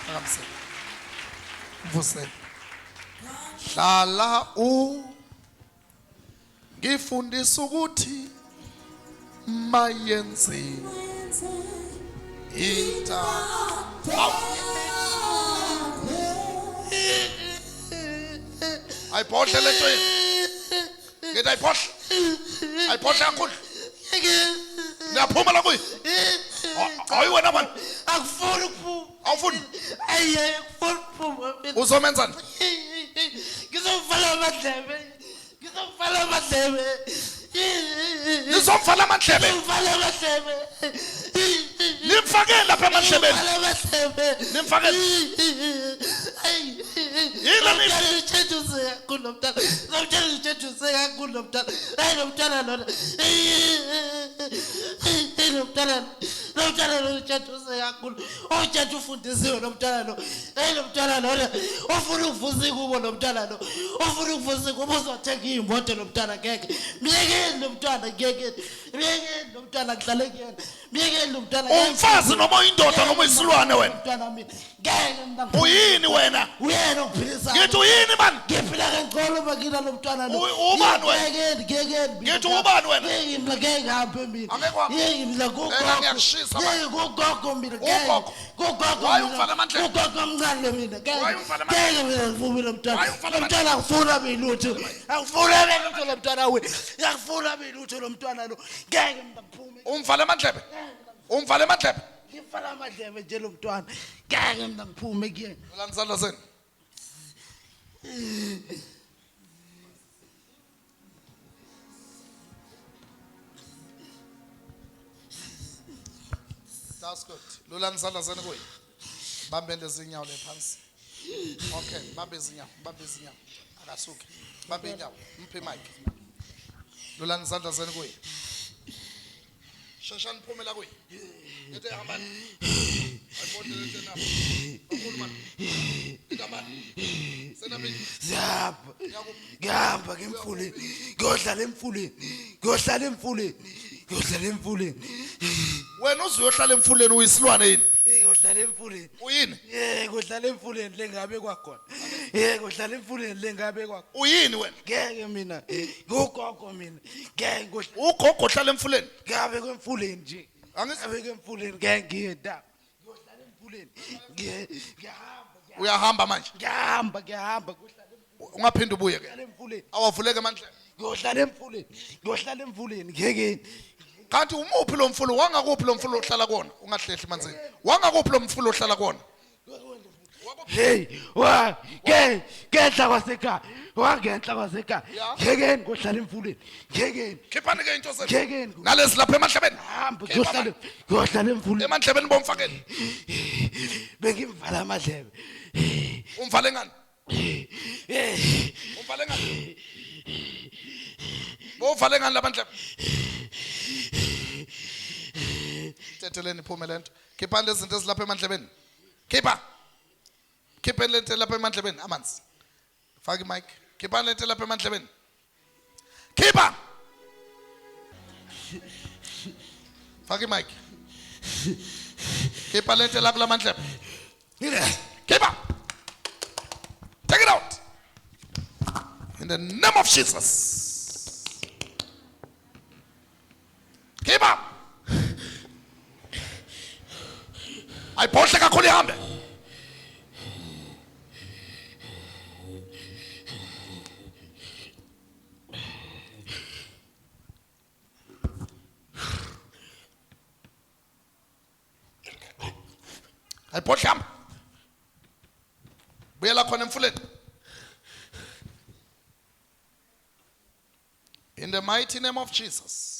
Akamsela. Mvusela. Hlala ngifundisa ukuthi mayenziwe into ayiphohle lento yini ngithi ayiphohle kakhulu niyaphuma la kuyi hayi wena manje akufuni ukuphuma awufuni akufuni ukuphuma uzomenzani ngizomvala amadlebe nizomvala amadlebe nimfakele lapha emadlebeni nimfakele umfazi noma uyindoda noma isilwane wena uyini wena ngithi uyini man ngiphila kancolo bakila lo mntwana lo ubani wena ngithi ubani wena ngeke ngihambe mina ngimla kugogo mina kugogo omncane mina ngeke mina ngivumi lo mntwana akufuna mina lutho akufuna mina lutho lo mntwana we akufuna mina lutho lo mntwana lo ngeke mina ngiphume umvale amadlebe ngifala amadlebe nje lo mntwana ngeke mina ngiphume kuyena ulanizandla zenu that's good lulani izandla zenu kuyi bambele izinyawo lephansi okay bambe izinyawo akasuke bambe inyawo mphe mic lulani izandla zenu kuyi shashani phumela kuyi ethe hambani ayibonde lento na ukhulumani ikamani senamini ngihamba ngemfuleni ngiyohlala emfuleni wena uzohlala emfuleni uyisilwane yini ngiyohlala emfuleni uyini ngiyohlala emfuleni lengabe kwakhona ngiyohlala emfuleni lengabe kwakhona uyini wena ngeke mina ngogogo mina ngeke ugogo ohlala emfuleni ngabe kwemfuleni nje angisabe kwemfuleni ngeke ngiyenda ngiyohlala emfuleni ngiyahamba uyahamba manje ngiyahamba ungaphinde ubuye ke awavuleke amandla ngiyohlala emfuleni ngeke kanti umuphi lo mfulo wangakuphi lo mfulo ohlala kona ungahlehli manzini wangakuphi lo mfulo ohlala kona hey ngehla kwasekhaya ngeke ngohlala emfuleni ngeke khiphani ke into zenu nalezi lapha emahlabeni ngiyohlala emfuleni emadlebeni bomfakele bengivala amadlebe umvale ngani bovale ngani labandlebe thetheleni iphume lento khiphani lezi zinto ezilapha emandlebeni khipheni lento lapha emandlebeni amanzi faka imic khiphani lento lapha emandlebeni faka imic khipha lento lapha lamandlebe khipha take it out in the name of Jesus khipha ayiphohle kakhulu ihambe ayiphohle hamba buyela khona emfuleni in the mighty name of Jesus